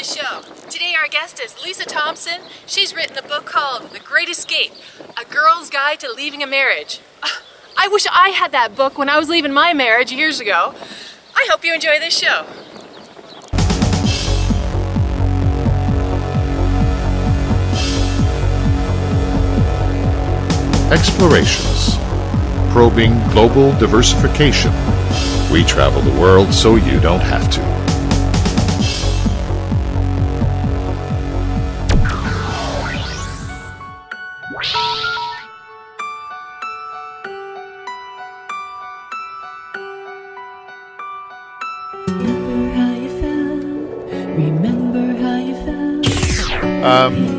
show. Today our guest is Lisa Thompson. She's written a book called The Great Escape, A Girl's Guide to Leaving a Marriage. I wish I had that book when I was leaving my marriage years ago. I hope you enjoy this show. Explorations. Probing global diversification. We travel the world so you don't have to.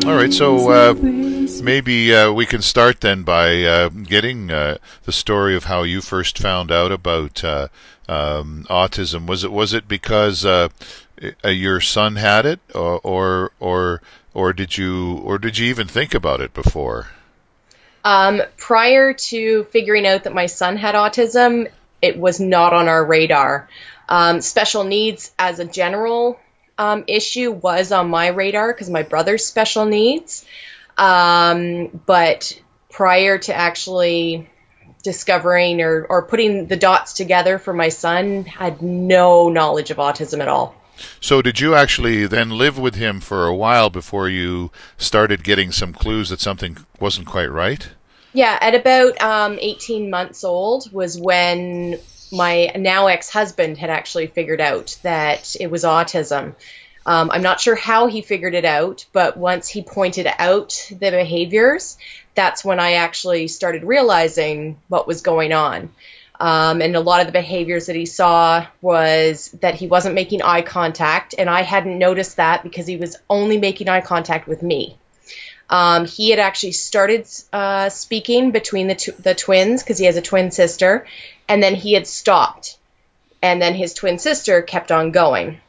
All right, so maybe we can start then by getting the story of how you first found out about autism. Was it because your son had it, or did you even think about it before? Prior to figuring out that my son had autism, it was not on our radar. Special needs as a general issue was on my radar because my brother's special needs. But prior to actually discovering or putting the dots together for my son, had no knowledge of autism at all. So did you actually then live with him for a while before you started getting some clues that something wasn't quite right? Yeah, at about 18 months old was when my now ex-husband had actually figured out that it was autism. I'm not sure how he figured it out, but once he pointed out the behaviors, that's when I actually started realizing what was going on. And a lot of the behaviors that he saw was that he wasn't making eye contact, and I hadn't noticed that because he was only making eye contact with me. He had actually started speaking between the twins because he has a twin sister, and then he had stopped. And then his twin sister kept on going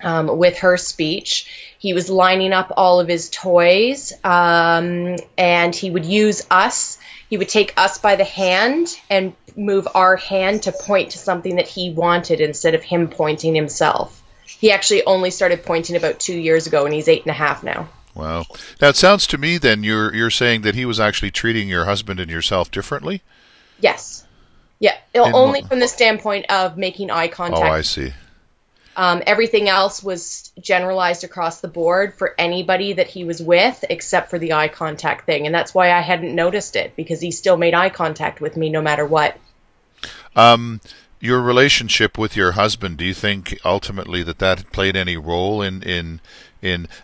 with her speech. He was lining up all of his toys, and he would use us. He would take us by the hand and move our hand to point to something that he wanted instead of him pointing himself. He actually only started pointing about 2 years ago, and he's 8.5 now. Wow. Now it sounds to me then you're saying that he was actually treating your husband and yourself differently? Yes. Yeah, only from the standpoint of making eye contact. Oh, I see. Everything else was generalized across the board for anybody that he was with, except for the eye contact thing. And that's why I hadn't noticed it, because he still made eye contact with me no matter what. Your relationship with your husband, do you think ultimately that played any role in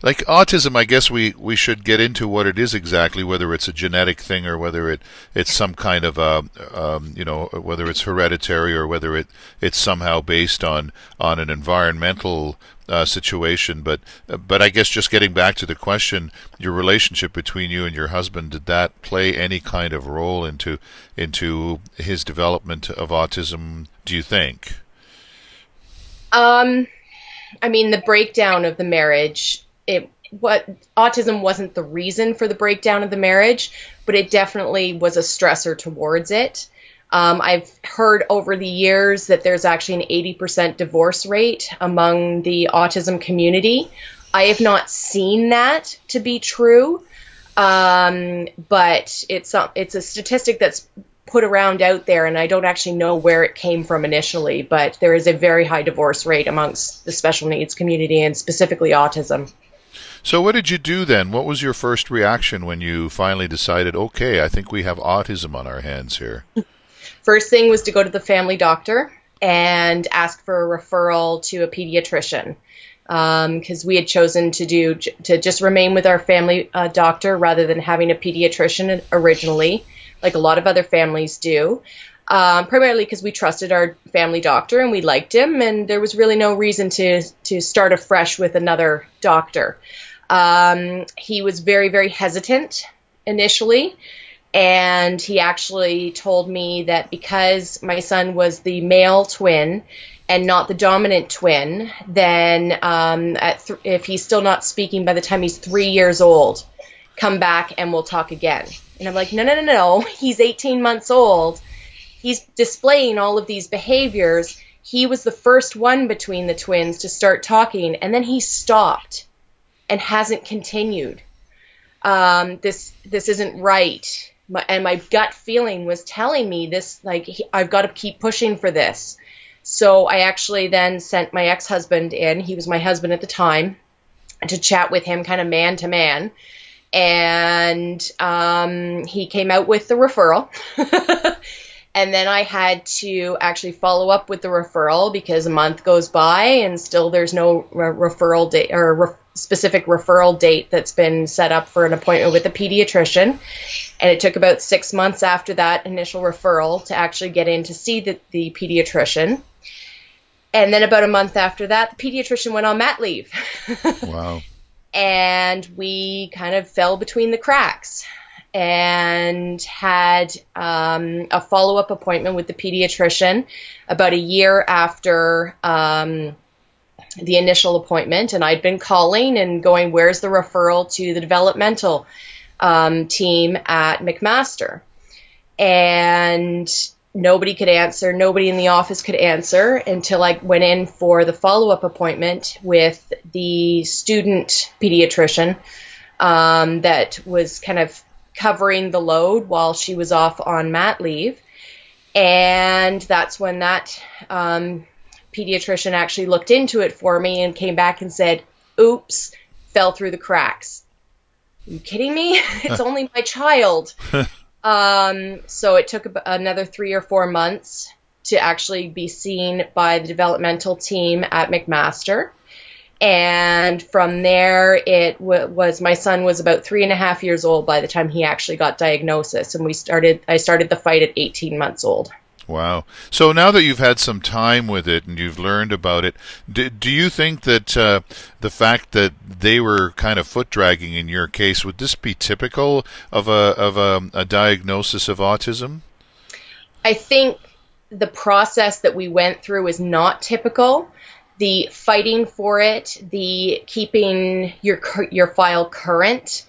like autism? I guess we should get into what it is exactly, whether it's a genetic thing or whether it's some kind of whether it's hereditary or whether it's somehow based on an environmental situation. But I guess just getting back to the question, your relationship between you and your husband, did that play any kind of role into his development of autism, do you think? I mean, the breakdown of the marriage, autism wasn't the reason for the breakdown of the marriage, but it definitely was a stressor towards it. I've heard over the years that there's actually an 80% divorce rate among the autism community. I have not seen that to be true, but it's a statistic that's put around out there, and I don't actually know where it came from initially, but there is a very high divorce rate amongst the special needs community and specifically autism. So what did you do then? What was your first reaction when you finally decided, okay, I think we have autism on our hands here? First thing was to go to the family doctor and ask for a referral to a pediatrician, because we had chosen to just remain with our family doctor rather than having a pediatrician originally, like a lot of other families do, primarily because we trusted our family doctor and we liked him, and there was really no reason to start afresh with another doctor. He was very, very hesitant initially, and he actually told me that because my son was the male twin and not the dominant twin, then if he's still not speaking by the time he's 3 years old, come back and we'll talk again. And I'm like, no, he's 18 months old. He's displaying all of these behaviors. He was the first one between the twins to start talking, and then he stopped. and hasn't continued. This isn't right. And my gut feeling was telling me this, like, I've got to keep pushing for this. So I actually then sent my ex-husband in. He was my husband at the time, to chat with him kind of man to man. And he came out with the referral. And then I had to actually follow up with the referral, because a month goes by and still there's no referral date or specific referral date that's been set up for an appointment with a pediatrician. And it took about 6 months after that initial referral to actually get in to see the pediatrician. And then about a month after that, the pediatrician went on mat leave. Wow. And we kind of fell between the cracks, and had a follow-up appointment with the pediatrician about a year after the initial appointment. And I'd been calling and going, where's the referral to the developmental team at McMaster? And nobody could answer. Nobody in the office could answer until I went in for the follow-up appointment with the student pediatrician that was kind of covering the load while she was off on mat leave. And that's when that pediatrician actually looked into it for me and came back and said, oops, fell through the cracks. Are you kidding me? It's only my child. So it took another 3 or 4 months to actually be seen by the developmental team at McMaster. And from there, it was my son was about 3.5 years old by the time he actually got diagnosis, and I started the fight at 18 months old. Wow. So now that you've had some time with it and you've learned about it, do you think that the fact that they were kind of foot dragging in your case, would this be typical of a diagnosis of autism? I think the process that we went through is not typical. The fighting for it, the keeping your file current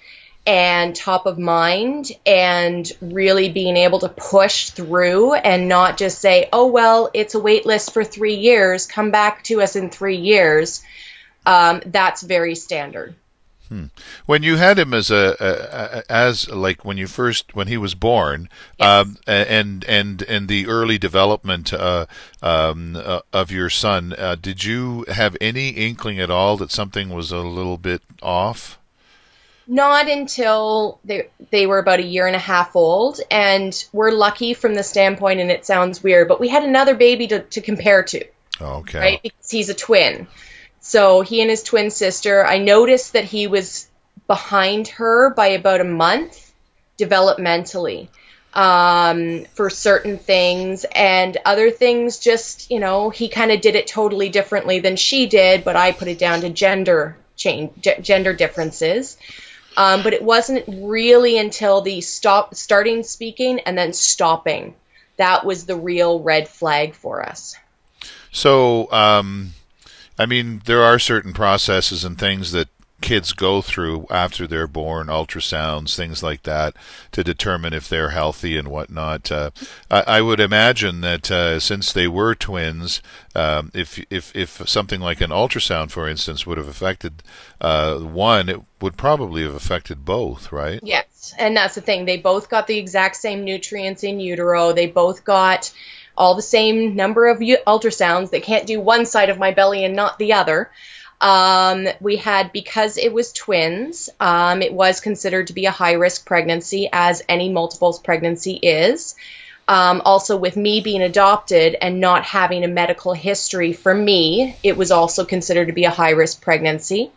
and top of mind, and really being able to push through and not just say, oh, well, it's a wait list for 3 years, come back to us in 3 years. That's very standard. When you had him as like when he was born, Yes. And the early development of your son, did you have any inkling at all that something was a little bit off? Not until they were about 1.5 years old, and we're lucky from the standpoint, and it sounds weird, but we had another baby to compare to. Okay. Right, because he's a twin. So he and his twin sister, I noticed that he was behind her by about a month developmentally for certain things, and other things just, he kind of did it totally differently than she did, but I put it down to gender differences. But it wasn't really until the starting speaking and then stopping. That was the real red flag for us. So, I mean, there are certain processes and things that kids go through after they're born, ultrasounds, things like that, to determine if they're healthy and whatnot. I would imagine that since they were twins, if something like an ultrasound, for instance, would have affected one, it would probably have affected both, right? Yes, and that's the thing. They both got the exact same nutrients in utero. They both got all the same number of ultrasounds. They can't do one side of my belly and not the other. We had, because it was twins, it was considered to be a high-risk pregnancy, as any multiples pregnancy is. Also, with me being adopted and not having a medical history for me, it was also considered to be a high-risk pregnancy.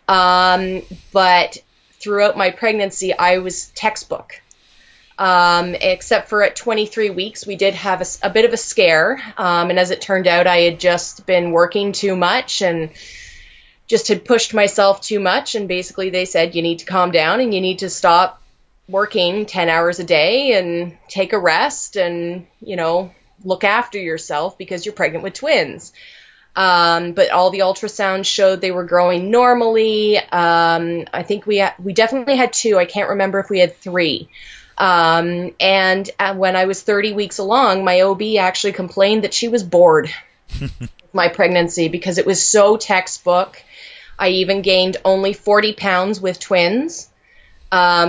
But throughout my pregnancy, I was textbook. Except for at 23 weeks, we did have a bit of a scare. And as it turned out, I had just been working too much and just had pushed myself too much. And basically they said, you need to calm down and you need to stop working 10 hours a day and take a rest and, look after yourself because you're pregnant with twins. But all the ultrasounds showed they were growing normally. I think we definitely had 2. I can't remember if we had 3. And when I was 30 weeks along, my OB actually complained that she was bored with my pregnancy because it was so textbook. I even gained only 40 pounds with twins.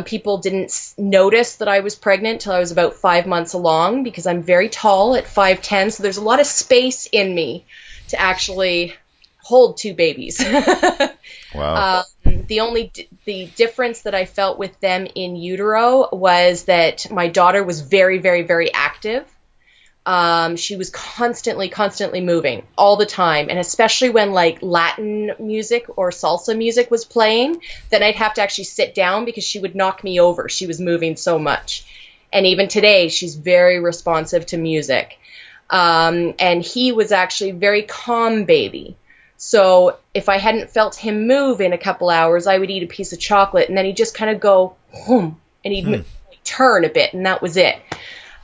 People didn't notice that I was pregnant till I was about 5 months along because I'm very tall at 5'10", so there's a lot of space in me to actually hold two babies. Wow. The difference that I felt with them in utero was that my daughter was very, very, very active. She was constantly moving all the time. And especially when like Latin music or salsa music was playing, then I'd have to actually sit down because she would knock me over. She was moving so much. And even today, she's very responsive to music. And he was actually a very calm baby. So if I hadn't felt him move in a couple hours, I would eat a piece of chocolate and then he'd just kind of go, and he'd turn a bit, and that was it.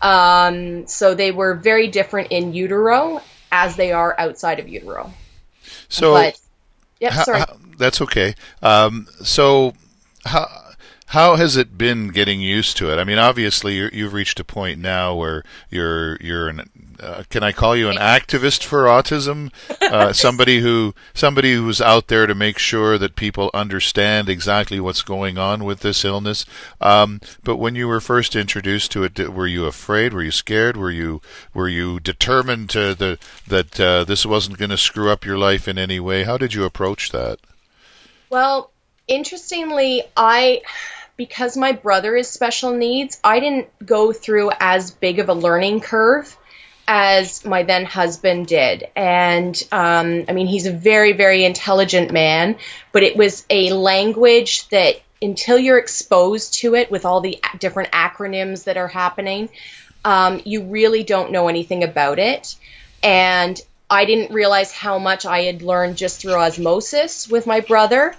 So they were very different in utero as they are outside of utero. So, sorry. That's okay. So how has it been getting used to it? I mean, obviously you've reached a point now where you're an can I call you an activist for autism? Somebody who's out there to make sure that people understand exactly what's going on with this illness. But when you were first introduced to it, were you afraid? Were you scared? Were you determined that this wasn't going to screw up your life in any way? How did you approach that? Well, interestingly, because my brother is special needs, I didn't go through as big of a learning curve as my then husband did. And I mean, he's a very, very intelligent man, but it was a language that until you're exposed to it with all the different acronyms that are happening, you really don't know anything about it. And I didn't realize how much I had learned just through osmosis with my brother,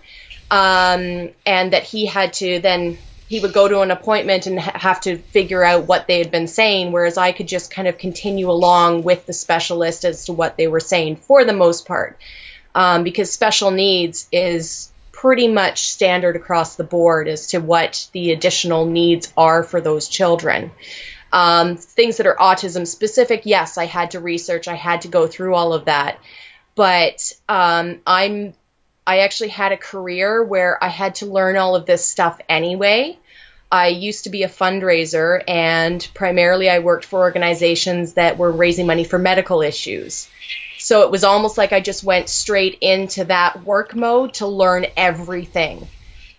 and that he would go to an appointment and have to figure out what they had been saying, whereas I could just kind of continue along with the specialist as to what they were saying for the most part, because special needs is pretty much standard across the board as to what the additional needs are for those children. Things that are autism specific, yes, I had to research, I had to go through all of that, but I actually had a career where I had to learn all of this stuff anyway. I used to be a fundraiser, and primarily I worked for organizations that were raising money for medical issues. So it was almost like I just went straight into that work mode to learn everything.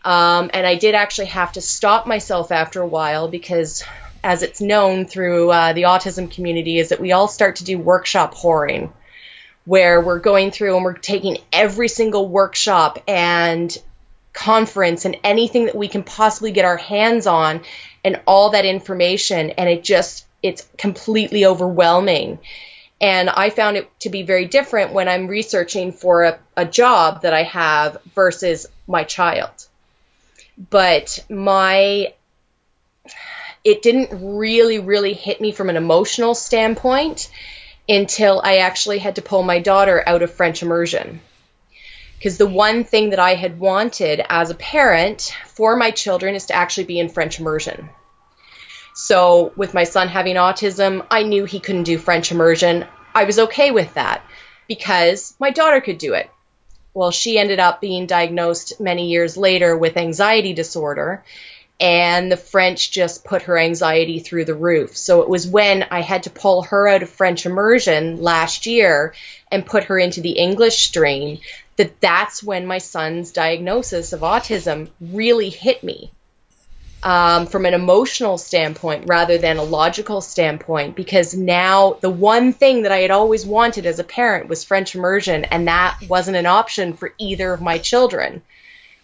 And I did actually have to stop myself after a while because, as it's known through the autism community, is that we all start to do workshop whoring, where we're going through and we're taking every single workshop and conference and anything that we can possibly get our hands on and all that information, and it's completely overwhelming. And I found it to be very different when I'm researching for a job that I have versus my child. But it didn't really hit me from an emotional standpoint until I actually had to pull my daughter out of French immersion. Because the one thing that I had wanted as a parent for my children is to actually be in French immersion. So with my son having autism, I knew he couldn't do French immersion. I was okay with that because my daughter could do it. Well, she ended up being diagnosed many years later with anxiety disorder, and the French just put her anxiety through the roof. So it was when I had to pull her out of French immersion last year and put her into the English stream that's when my son's diagnosis of autism really hit me, from an emotional standpoint rather than a logical standpoint, because now the one thing that I had always wanted as a parent was French immersion, and that wasn't an option for either of my children.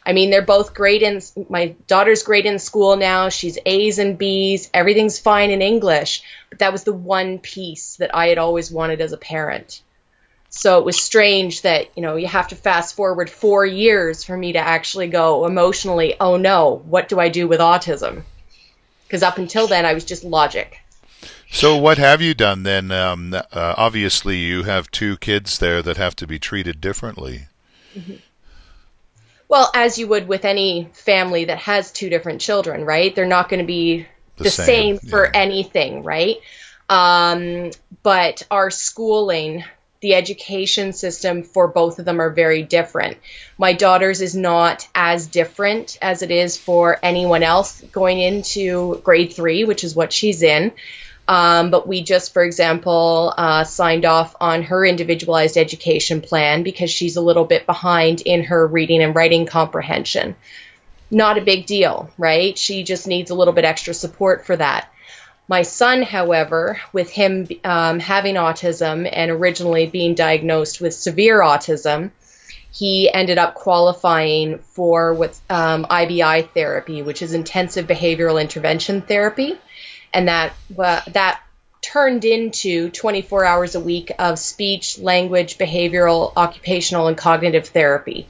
I mean, they're both great my daughter's great in school now. She's A's and B's. Everything's fine in English. But that was the one piece that I had always wanted as a parent. So it was strange that, you have to fast forward 4 years for me to actually go emotionally, oh no, what do I do with autism? Because up until then, I was just logic. So what have you done then? Obviously, you have 2 kids there that have to be treated differently. Mm-hmm. Well, as you would with any family that has 2 different children, right? They're not going to be the same for anything, right? But our schooling the education system for both of them are very different. My daughter's is not as different as it is for anyone else going into grade 3, which is what she's in. But we just, for example, signed off on her individualized education plan because she's a little bit behind in her reading and writing comprehension. Not a big deal, right? She just needs a little bit extra support for that. My son, however, with him having autism and originally being diagnosed with severe autism, he ended up qualifying for what's IBI therapy, which is intensive behavioral intervention therapy. And that turned into 24 hours a week of speech, language, behavioral, occupational, and cognitive therapy.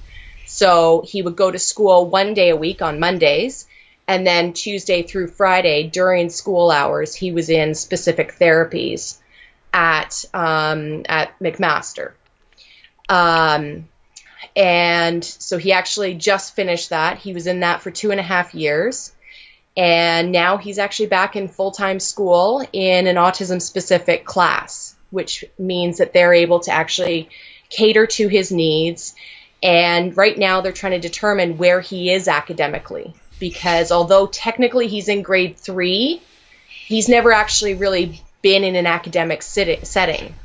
So he would go to school 1 day a week on Mondays, and then Tuesday through Friday during school hours, he was in specific therapies at McMaster. And so he actually just finished that. He was in that for 2.5 years. And now he's actually back in full-time school in an autism-specific class, which means that they're able to actually cater to his needs. And right now they're trying to determine where he is academically, because although technically he's in grade 3, he's never actually really been in an academic setting.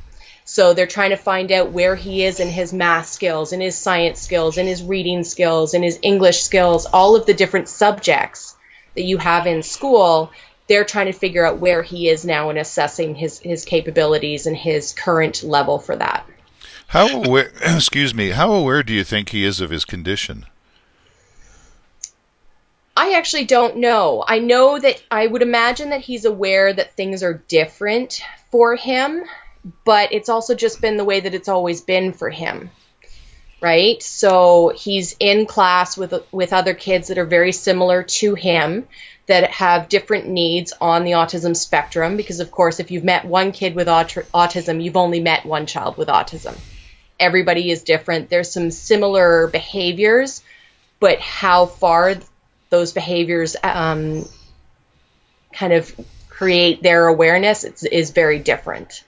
So they're trying to find out where he is in his math skills, in his science skills, in his reading skills, in his English skills, all of the different subjects that you have in school. They're trying to figure out where he is now and assessing his capabilities and his current level for that. How aware, how aware do you think he is of his condition? I actually don't know. I know that I would imagine that he's aware that things are different for him, but it's also just been the way that it's always been for him, right? So he's in class with other kids that are very similar to him, that have different needs on the autism spectrum, because of course if you've met one kid with autism, you've only met one child with autism. Everybody is different. There's some similar behaviors, but how far those behaviors kind of create their awareness is very different.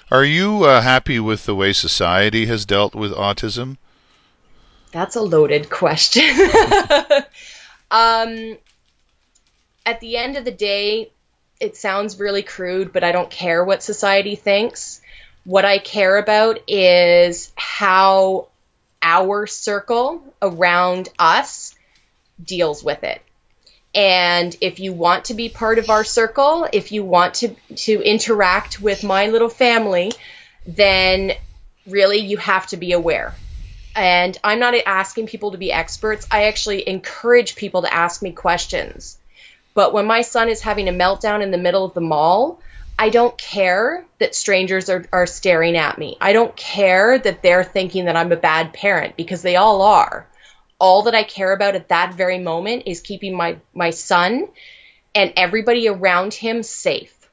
Are you happy with the way society has dealt with autism? That's a loaded question. At the end of the day, it sounds really crude, but I don't care what society thinks. What I care about is how our circle around us deals with it. And if you want to be part of our circle, if you want to interact with my little family, then really you have to be aware. And I'm not asking people to be experts. I actually encourage people to ask me questions. But when my son is having a meltdown in the middle of the mall, I don't care that strangers are staring at me. I don't care that they're thinking that I'm a bad parent, because they all are. All that I care about at that very moment is keeping my son and everybody around him safe.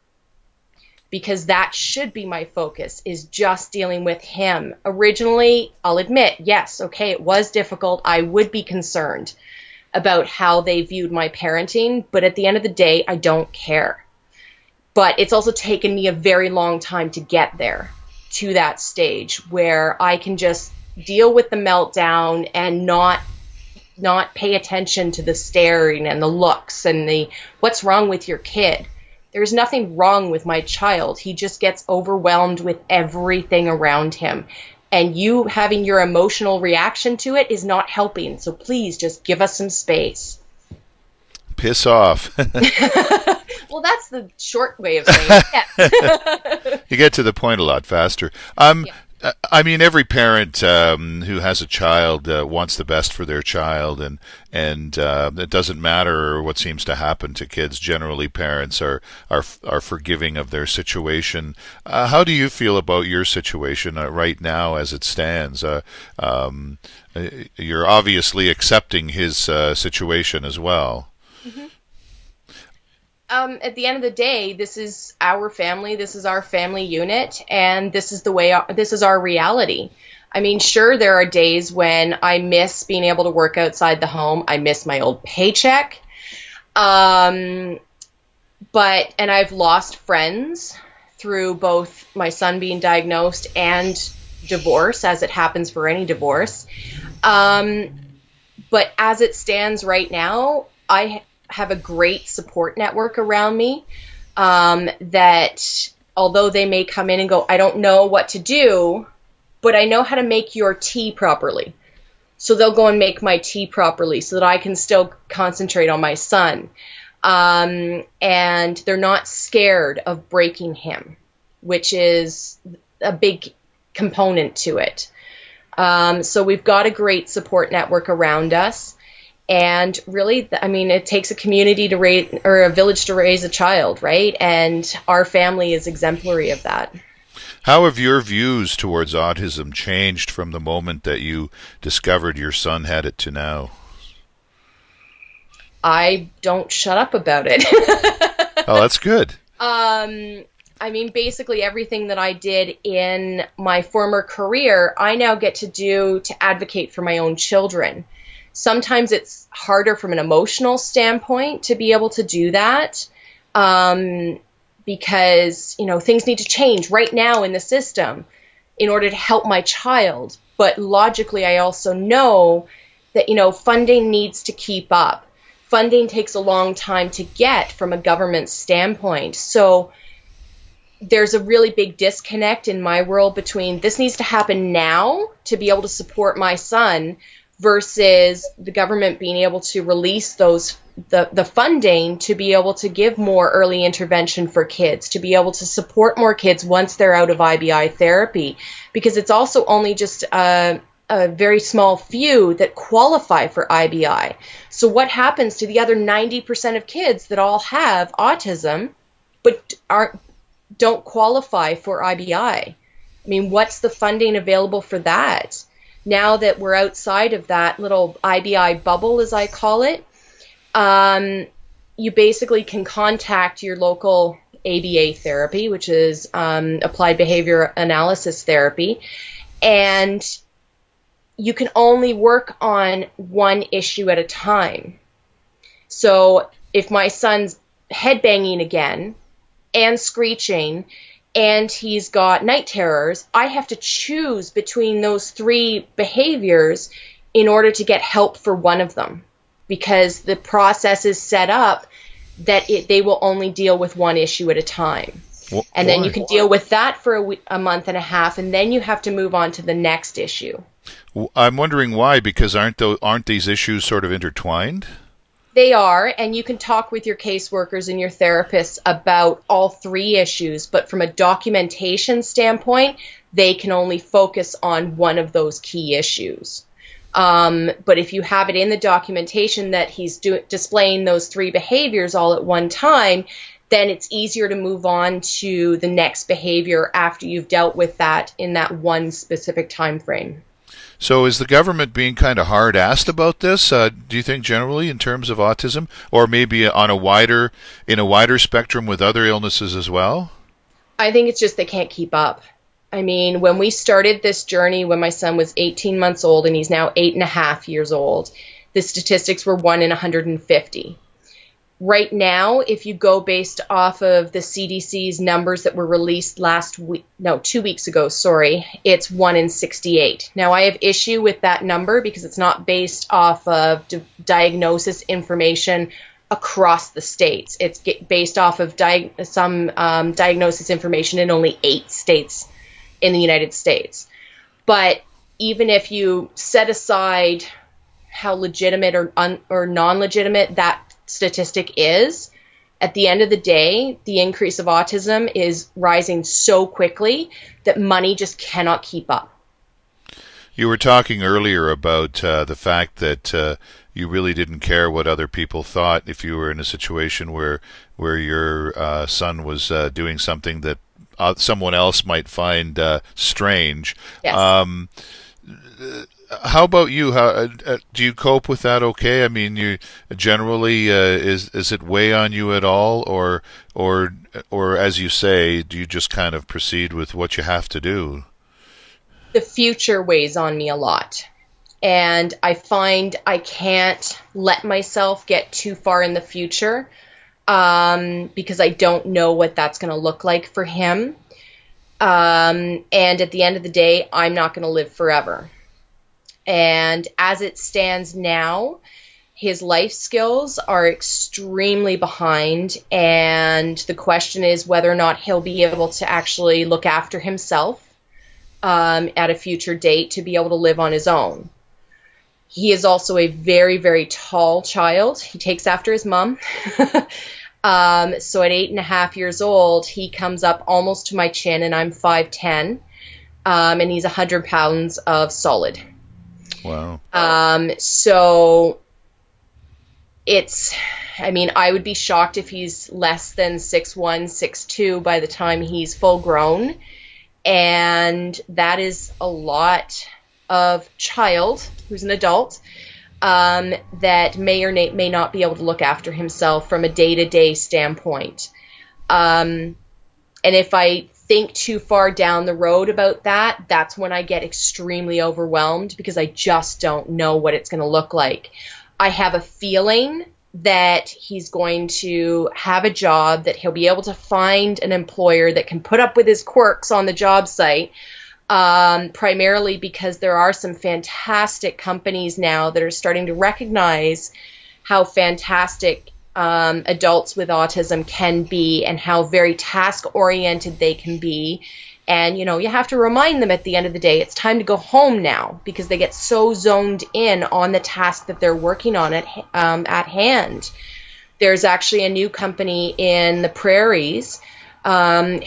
Because that should be my focus, is just dealing with him. Originally, I'll admit, yes, okay, it was difficult. I would be concerned about how they viewed my parenting, but at the end of the day, I don't care. But it's also taken me a very long time to get there, to that stage where I can just deal with the meltdown and not pay attention to the staring and the looks and the what's wrong with your kid. There's nothing wrong with my child. He just gets overwhelmed with everything around him. And you having your emotional reaction to it is not helping. So please just give us some space. Piss off. Well, that's the short way of saying it. You get to the point a lot faster. Yeah. I mean, every parent who has a child wants the best for their child, and it doesn't matter what seems to happen to kids. Generally, parents are forgiving of their situation. How do you feel about your situation right now as it stands? You're obviously accepting his situation as well. Mm-hmm. At the end of the day, this is our family, this is our family unit, and this is this is our reality. I mean, sure, there are days when I miss being able to work outside the home. I miss my old paycheck. And I've lost friends through both my son being diagnosed and divorce, as it happens for any divorce. But as it stands right now, I have a great support network around me, that although they may come in and go, I don't know what to do, but I know how to make your tea properly. So they'll go and make my tea properly so that I can still concentrate on my son. And they're not scared of breaking him, which is a big component to it. So we've got a great support network around us. And really, I mean, it takes a community to raise, or a village to raise a child, right? And our family is exemplary of that. How have your views towards autism changed from the moment that you discovered your son had it to now? I don't shut up about it. Oh, that's good. I mean, basically everything that I did in my former career, I now get to do to advocate for my own children. Sometimes it's harder from an emotional standpoint to be able to do that, because, you know, things need to change right now in the system in order to help my child. But logically, I also know that, you know, funding needs to keep up. Funding takes a long time to get from a government standpoint. So there's a really big disconnect in my world between this needs to happen now to be able to support my son versus the government being able to release the funding to be able to give more early intervention for kids, to be able to support more kids once they're out of IBI therapy, because it's also only just a very small few that qualify for IBI. So what happens to the other 90% of kids that all have autism but don't qualify for IBI? I mean, what's the funding available for that? Now that we're outside of that little IBI bubble, as I call it, you basically can contact your local ABA therapy, which is applied behavior analysis therapy, and you can only work on one issue at a time. So if my son's headbanging again and screeching, and he's got night terrors, I have to choose between those three behaviors in order to get help for one of them, because the process is set up that they will only deal with one issue at a time. And then you can deal with that for a month and a half, and then you have to move on to the next issue. I'm wondering why, because aren't these issues sort of intertwined? They are, and you can talk with your caseworkers and your therapists about all three issues, but from a documentation standpoint, they can only focus on one of those key issues. But if you have it in the documentation that he's displaying those three behaviors all at one time, then it's easier to move on to the next behavior after you've dealt with that in that one specific time frame. So is the government being kind of hard-assed about this, do you think, generally, in terms of autism? Or maybe in a wider spectrum with other illnesses as well? I think it's just they can't keep up. I mean, when we started this journey when my son was 18 months old and he's now 8.5 years old, the statistics were 1 in 150. Right now, if you go based off of the CDC's numbers that were released 2 weeks ago, it's 1 in 68. Now, I have issue with that number because it's not based off of diagnosis information across the states. It's based off of some diagnosis information in only 8 states in the United States. But even if you set aside how legitimate or non-legitimate that statistic is, at the end of the day, the increase of autism is rising so quickly that money just cannot keep up. You were talking earlier about the fact that you really didn't care what other people thought if you were in a situation where your son was doing something that someone else might find strange. Yes. How about you? How do you cope with that? Okay, I mean, you generally is it weigh on you at all, or as you say, do you just kind of proceed with what you have to do? The future weighs on me a lot, and I find I can't let myself get too far in the future. because I don't know what that's going to look like for him. And at the end of the day, I'm not going to live forever. And as it stands now, his life skills are extremely behind, and the question is whether or not he'll be able to actually look after himself at a future date to be able to live on his own. He is also a very, very tall child. He takes after his mom. So at 8.5 years old, he comes up almost to my chin, and I'm 5'10", and he's 100 pounds of solid. Wow. So I would be shocked if he's less than 6'1", 6'2" by the time he's full grown. And that is a lot of child who's an adult that may or may not be able to look after himself from a day-to-day standpoint. And if I think too far down the road about that, that's when I get extremely overwhelmed, because I just don't know what it's going to look like. I have a feeling that he's going to have a job, that he'll be able to find an employer that can put up with his quirks on the job site, primarily because there are some fantastic companies now that are starting to recognize how fantastic adults with autism can be and how very task-oriented they can be. And, you have to remind them at the end of the day, it's time to go home now, because they get so zoned in on the task that they're working on at hand. There's actually a new company in the prairies and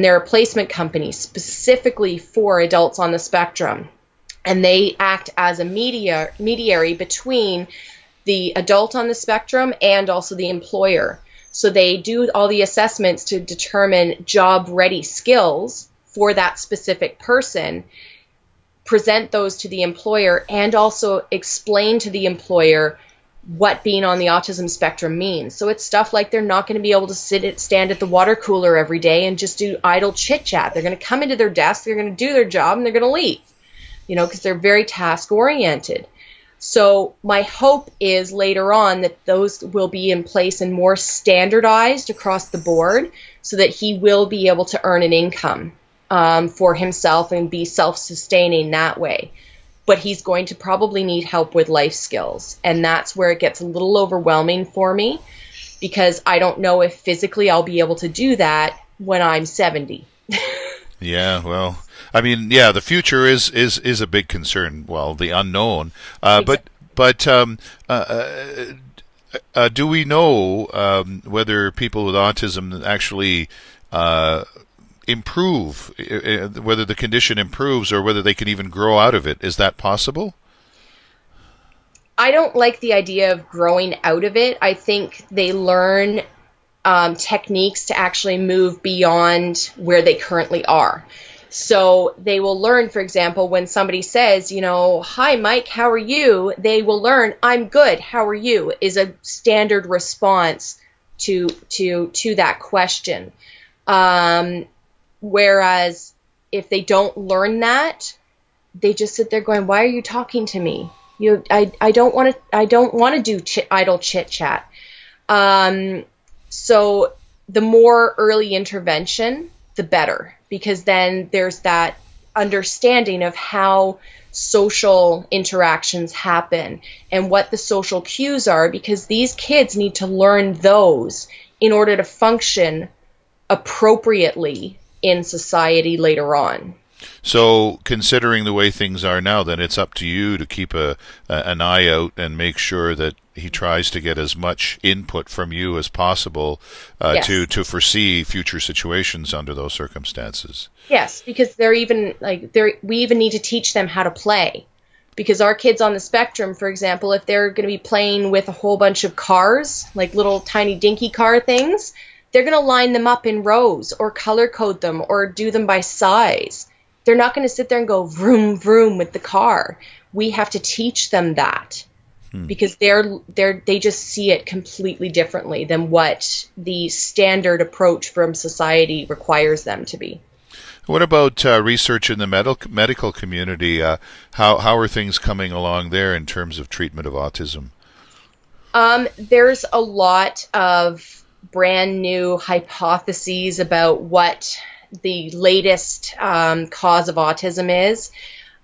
they're a placement company specifically for adults on the spectrum. And they act as a mediary between the adult on the spectrum and also the employer. So they do all the assessments to determine job-ready skills for that specific person, present those to the employer, and also explain to the employer what being on the autism spectrum means. So it's stuff like they're not going to be able to stand at the water cooler every day and just do idle chit-chat. They're going to come into their desk, they're going to do their job, and they're going to leave, because they're very task-oriented. So my hope is later on that those will be in place and more standardized across the board, so that he will be able to earn an income for himself and be self-sustaining that way. But he's going to probably need help with life skills. And that's where it gets a little overwhelming for me, because I don't know if physically I'll be able to do that when I'm 70. Yeah, well, the future is a big concern. Well, the unknown. But do we know whether people with autism actually improve, whether the condition improves, or whether they can even grow out of it? Is that possible? I don't like the idea of growing out of it. I think they learn techniques to actually move beyond where they currently are. So they will learn, for example, when somebody says, "Hi, Mike, how are you?" They will learn, "I'm good, how are you?" is a standard response to that question. Whereas if they don't learn that, they just sit there going, "Why are you talking to me? I don't want to do idle chit chat." So the more early intervention, the better, because then there's that understanding of how social interactions happen and what the social cues are, because these kids need to learn those in order to function appropriately in society later on. So, considering the way things are now, then it's up to you to keep an eye out and make sure that he tries to get as much input from you as possible Yes. to foresee future situations under those circumstances. Yes, because we even need to teach them how to play. Because our kids on the spectrum, for example, if they're going to be playing with a whole bunch of cars, like little tiny dinky car things, they're going to line them up in rows or color code them or do them by size. They're not going to sit there and go vroom, vroom with the car. We have to teach them that because they just see it completely differently than what the standard approach from society requires them to be. What about research in the medical community? How are things coming along there in terms of treatment of autism? There's a lot of brand new hypotheses about what the latest cause of autism is.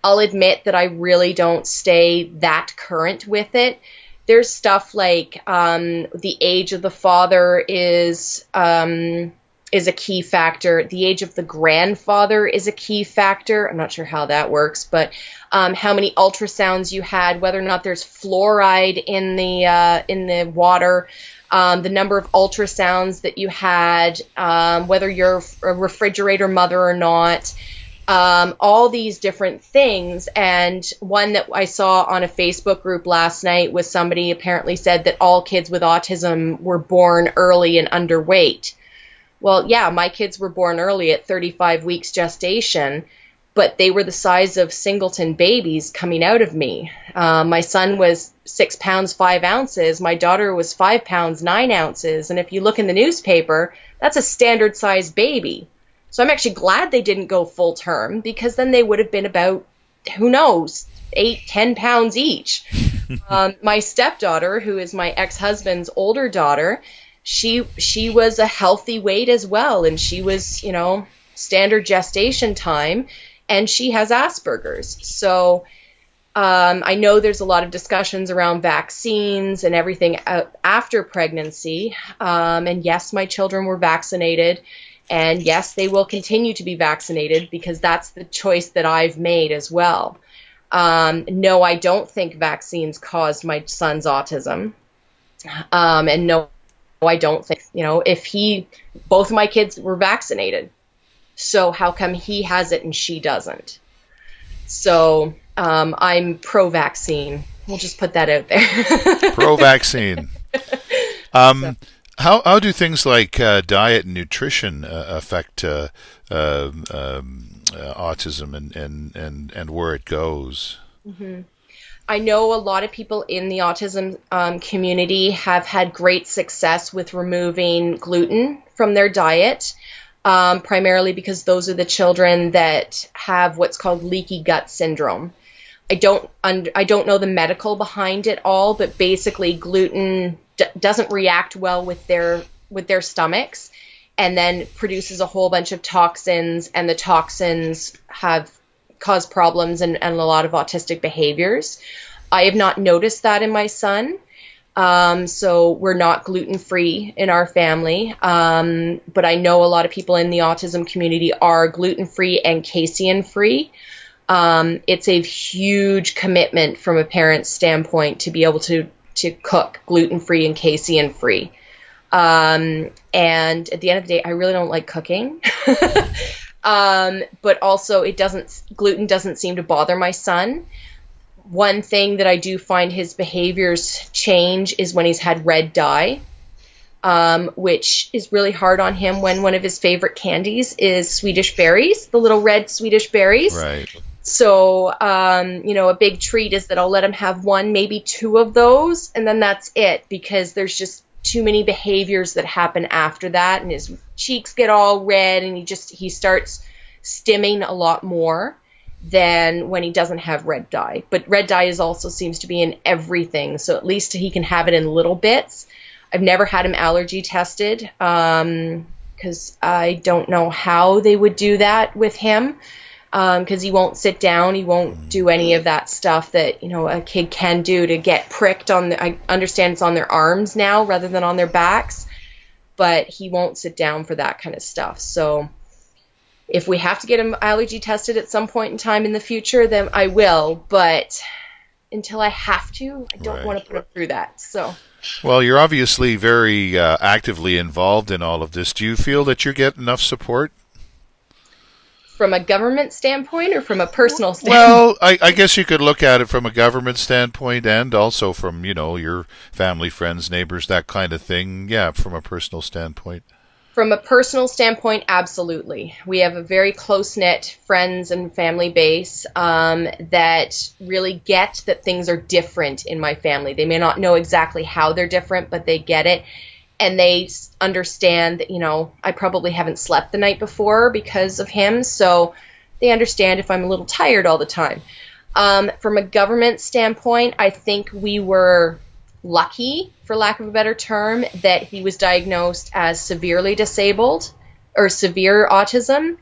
I'll admit that I really don't stay that current with it. There's stuff like the age of the father is a key factor. The age of the grandfather is a key factor. I'm not sure how that works, but how many ultrasounds you had, whether or not there's fluoride in the water, the number of ultrasounds that you had, whether you're a refrigerator mother or not. All these different things. And one that I saw on a Facebook group last night was somebody apparently said that all kids with autism were born early and underweight. Well, yeah, my kids were born early at 35 weeks gestation, but they were the size of singleton babies coming out of me. My son was 6 pounds, 5 ounces. My daughter was 5 pounds, 9 ounces. And if you look in the newspaper, that's a standard size baby. So I'm actually glad they didn't go full term, because then they would have been about, who knows, 8, 10 pounds each. My stepdaughter, who is my ex-husband's older daughter, she was a healthy weight as well. And she was, standard gestation time, and she has Asperger's. So I know there's a lot of discussions around vaccines and everything after pregnancy. And yes, my children were vaccinated. And yes, they will continue to be vaccinated, because that's the choice that I've made as well. No, I don't think vaccines caused my son's autism. And no, I don't think, both of my kids were vaccinated. So how come he has it and she doesn't? So I'm pro-vaccine. We'll just put that out there. Pro-vaccine. How do things like diet and nutrition affect autism and where it goes? Mm-hmm. I know a lot of people in the autism community have had great success with removing gluten from their diet, primarily because those are the children that have what's called leaky gut syndrome. I don't know the medical behind it all, but basically gluten doesn't react well with their stomachs, and then produces a whole bunch of toxins, and the toxins have caused problems and a lot of autistic behaviors. I have not noticed that in my son. So we're not gluten-free in our family. But I know a lot of people in the autism community are gluten-free and casein-free. It's a huge commitment from a parent's standpoint to be able to cook gluten-free and casein-free. And at the end of the day, I really don't like cooking. But also gluten doesn't seem to bother my son. One thing that I do find his behaviors change is when he's had red dye, which is really hard on him when one of his favorite candies is Swedish berries, the little red Swedish berries. Right. So, a big treat is that I'll let him have 1, maybe 2 of those, and then that's it, because there's just too many behaviors that happen after that, and his cheeks get all red, and he starts stimming a lot more than when he doesn't have red dye. But red dye also seems to be in everything, so at least he can have it in little bits. I've never had him allergy tested, because I don't know how they would do that with him. Because he won't sit down, he won't do any of that stuff that, a kid can do to get pricked on I understand it's on their arms now rather than on their backs, but he won't sit down for that kind of stuff. So if we have to get him allergy tested at some point in time in the future, then I will, but until I have to, I don't want to put him through that. So. Well, you're obviously very actively involved in all of this. Do you feel that you get enough support? From a government standpoint or from a personal standpoint? Well, I guess you could look at it from a government standpoint and also from, your family, friends, neighbors, that kind of thing. Yeah, from a personal standpoint. From a personal standpoint, absolutely. We have a very close-knit friends and family base that really get that things are different in my family. They may not know exactly how they're different, but they get it. And they understand that, I probably haven't slept the night before because of him. So they understand if I'm a little tired all the time. From a government standpoint, I think we were lucky, for lack of a better term, that he was diagnosed as severely disabled or severe autism,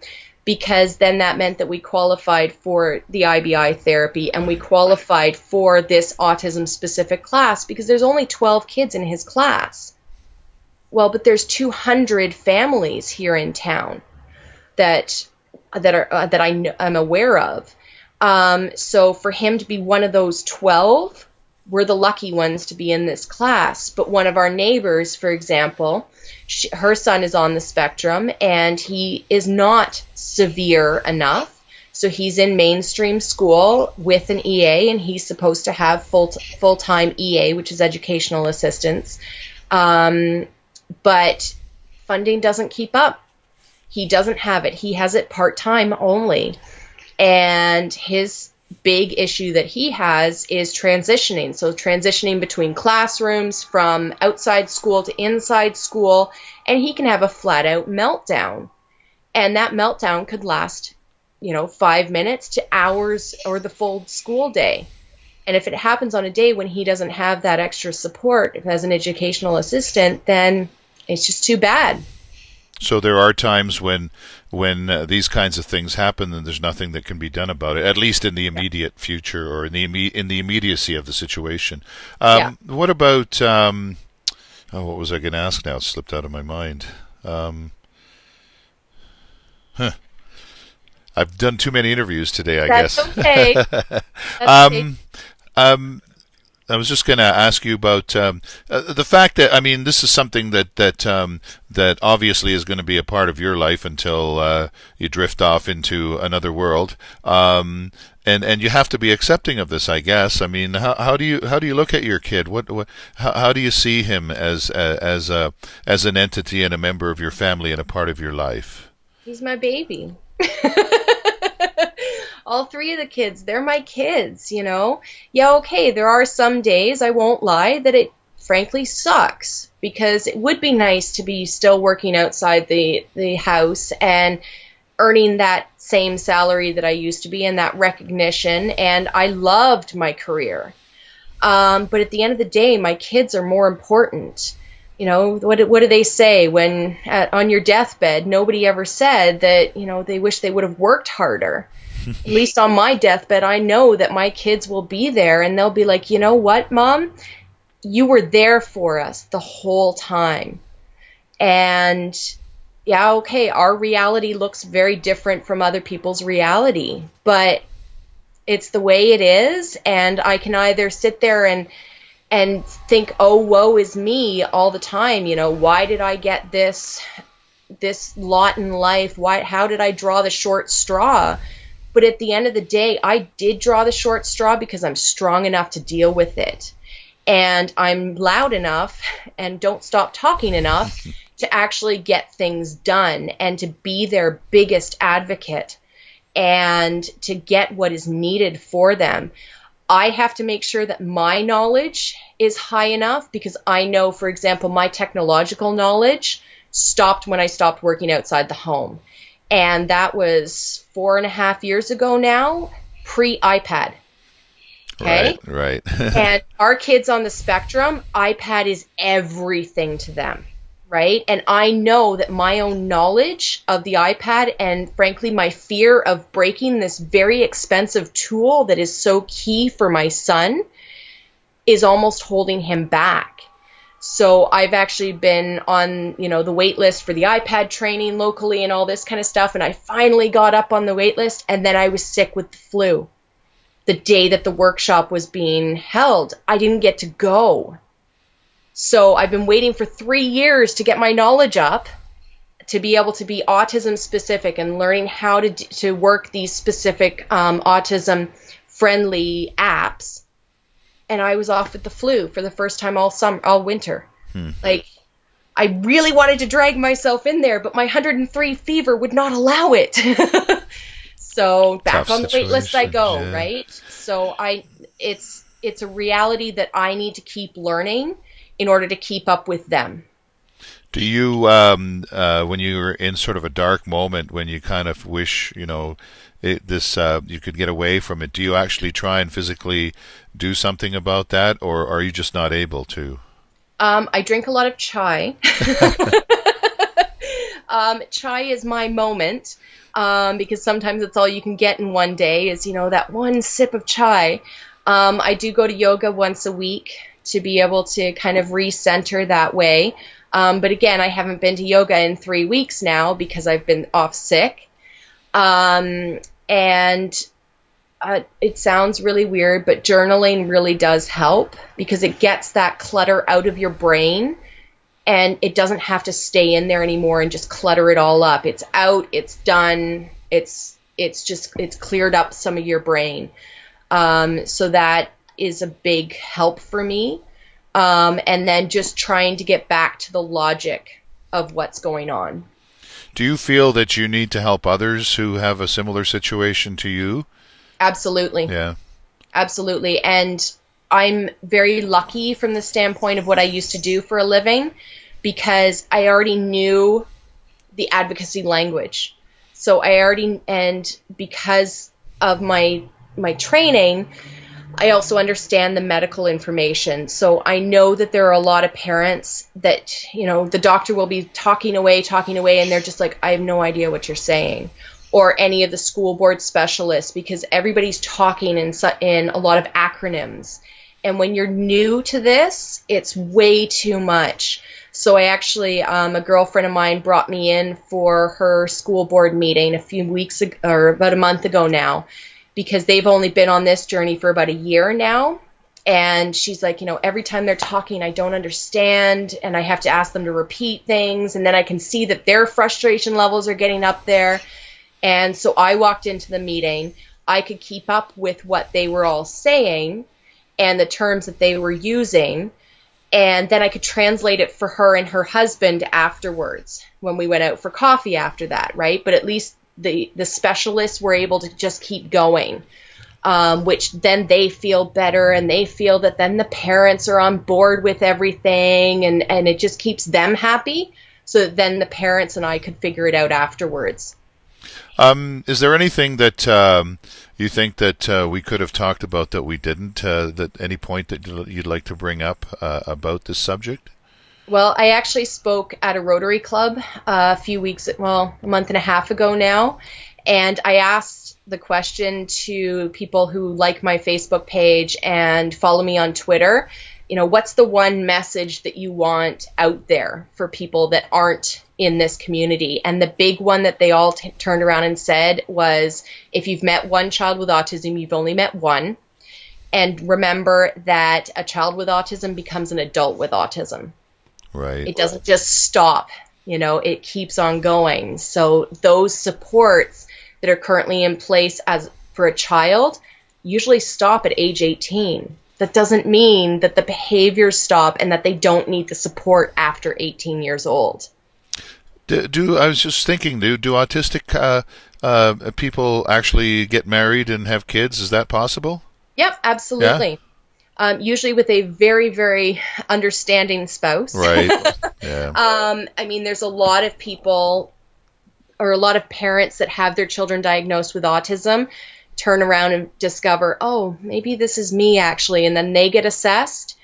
because then that meant that we qualified for the IBI therapy and we qualified for this autism-specific class, because there's only 12 kids in his class. Well, but there's 200 families here in town that I'm aware of. So for him to be one of those 12, we're the lucky ones to be in this class. But one of our neighbors, for example, her son is on the spectrum, and he is not severe enough. So he's in mainstream school with an EA, and he's supposed to have full-time EA, which is educational assistance. But funding doesn't keep up. He doesn't have it. He has it part-time only. And his big issue that he has is transitioning. So transitioning between classrooms, from outside school to inside school, and he can have a flat-out meltdown. And that meltdown could last, 5 minutes to hours or the full school day. And if it happens on a day when he doesn't have that extra support as an educational assistant, then it's just too bad. So there are times when these kinds of things happen, and there's nothing that can be done about it, at least in the immediate future, or in the immediacy of the situation. What about what was I going to ask now? It slipped out of my mind. I've done too many interviews today, I guess. That's okay. That's okay. I was just going to ask you about the fact that, this is something that obviously is going to be a part of your life until you drift off into another world, and you have to be accepting of this, I guess. How do you look at your kid? How do you see him as an entity and a member of your family and a part of your life? He's my baby. All three of the kids, they're my kids, Yeah, okay, there are some days, I won't lie, that it frankly sucks, because it would be nice to be still working outside the house and earning that same salary that I used to be, and that recognition, and I loved my career. But at the end of the day, my kids are more important. What do they say when on your deathbed? Nobody ever said that, they wish they would have worked harder. At least on my deathbed, I know that my kids will be there, and they'll be like, you know what, Mom? You were there for us the whole time. And yeah, okay, our reality looks very different from other people's reality, but it's the way it is, and I can either sit there and think, oh, woe is me all the time, why did I get this lot in life? How did I draw the short straw? But at the end of the day, I did draw the short straw because I'm strong enough to deal with it. And I'm loud enough and don't stop talking enough to actually get things done and to be their biggest advocate and to get what is needed for them. I have to make sure that my knowledge is high enough, because I know, for example, my technological knowledge stopped when I stopped working outside the home. And that was 4.5 years ago now, pre-iPad. Okay? Right. And our kids on the spectrum, iPad is everything to them, right? And I know that my own knowledge of the iPad, and frankly my fear of breaking this very expensive tool that is so key for my son, is almost holding him back. So I've actually been on, the wait list for the iPad training locally and all this kind of stuff. And I finally got up on the wait list, and then I was sick with the flu. The day that the workshop was being held, I didn't get to go. So I've been waiting for 3 years to get my knowledge up to be able to be autism specific and learning how to work these specific autism friendly apps. And I was off with the flu for the first time all winter. Like, I really wanted to drag myself in there, but my 103 fever would not allow it. So back on the wait list I go, yeah. Right? So it's a reality that I need to keep learning in order to keep up with them. Do you, when you're in sort of a dark moment, when you kind of wish, you could get away from it, do you actually try and physically do something about that, or are you just not able to? I drink a lot of chai. Chai is my moment, because sometimes it's all you can get in one day is, that one sip of chai. I do go to yoga once a week to be able to kind of recenter that way. But again, I haven't been to yoga in 3 weeks now because I've been off sick. And it sounds really weird, but journaling really does help because it gets that clutter out of your brain. And it doesn't have to stay in there anymore and just clutter it all up. It's out, it's done, it's cleared up some of your brain. So that is a big help for me. And then just trying to get back to the logic of what's going on. Do you feel that you need to help others who have a similar situation to you? Absolutely. Yeah. Absolutely. And I'm very lucky from the standpoint of what I used to do for a living because I already knew the advocacy language. So and because of my training, I also understand the medical information. So I know that there are a lot of parents that, the doctor will be talking away, and they're just like, I have no idea what you're saying. Or any of the school board specialists, because everybody's talking in a lot of acronyms. And when you're new to this, it's way too much. So I actually, a girlfriend of mine brought me in for her school board meeting a few weeks ago, or about a month ago now, because they've only been on this journey for about a year now. And she's like, every time they're talking, I don't understand, and I have to ask them to repeat things, and then I can see that their frustration levels are getting up there. And so I walked into the meeting. I could keep up with what they were all saying and the terms that they were using. And then I could translate it for her and her husband afterwards when we went out for coffee after that, right? But at least the specialists were able to just keep going, which then they feel better and they feel that then the parents are on board with everything and it just keeps them happy. So that then the parents and I could figure it out afterwards. Is there anything that you think that we could have talked about that we didn't? That any point that you'd like to bring up about this subject? Well, I actually spoke at a Rotary Club a month and a half ago now, and I asked the question to people who like my Facebook page and follow me on Twitter. What's the one message that you want out there for people that aren't in this community? And the big one that they all turned around and said was, if you've met one child with autism, you've only met one. And remember that a child with autism becomes an adult with autism. Right. It doesn't just stop, it keeps on going. So those supports that are currently in place for a child usually stop at age 18. That doesn't mean that the behaviors stop and that they don't need the support after 18 years old. I was just thinking, do autistic people actually get married and have kids? Is that possible? Yep, absolutely. Yeah. Usually with a very, very understanding spouse. Right. Yeah. There's a lot of people or a lot of parents that have their children diagnosed with autism turn around and discover, oh, maybe this is me actually, and then they get assessed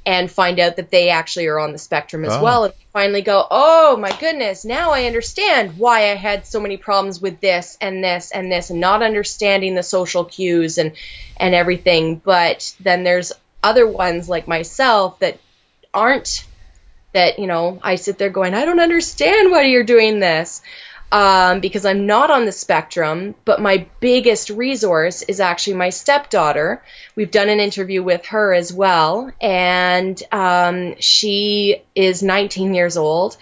and find out that they actually are on the spectrum as well, and finally go, oh my goodness, now I understand why I had so many problems with this and this and this, and not understanding the social cues and everything. But then there's other ones like myself that aren't, that, I sit there going, I don't understand why you're doing this. Because I'm not on the spectrum, but my biggest resource is actually my stepdaughter. We've done an interview with her as well, and she is 19 years old,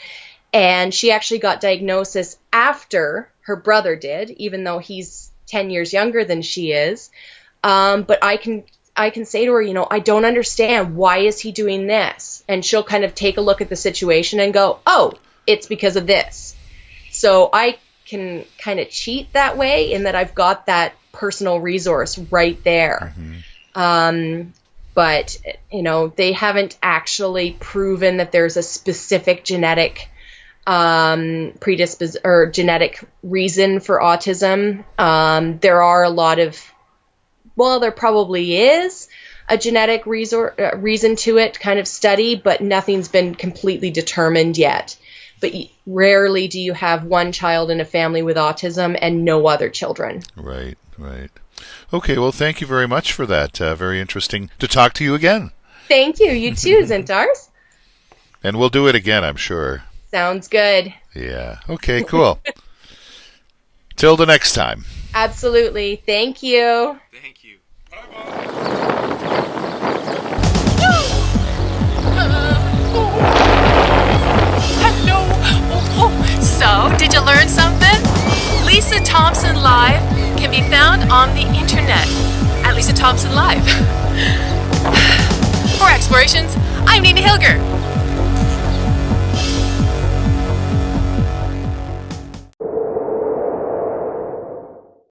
and she actually got diagnosis after her brother did, even though he's 10 years younger than she is. But I can say to her, I don't understand, why is he doing this? And she'll kind of take a look at the situation and go, oh, it's because of this. So I can kind of cheat that way in that I've got that personal resource right there. Mm-hmm. But, they haven't actually proven that there's a specific genetic predispose or genetic reason for autism. There are a lot of, well, there probably is a genetic reason to it kind of study, but nothing's been completely determined yet. But rarely do you have one child in a family with autism and no other children. Right, right. Okay, well, thank you very much for that. Very interesting to talk to you again. Thank you. You too, Dzintars. And we'll do it again, I'm sure. Sounds good. Yeah. Okay, cool. Till the next time. Absolutely. Thank you. Thank you. Hello. So, did you learn something? Lisa Thompson Live can be found on the internet at Lisa Thompson Live. For Explorations, I'm Nina Hilger.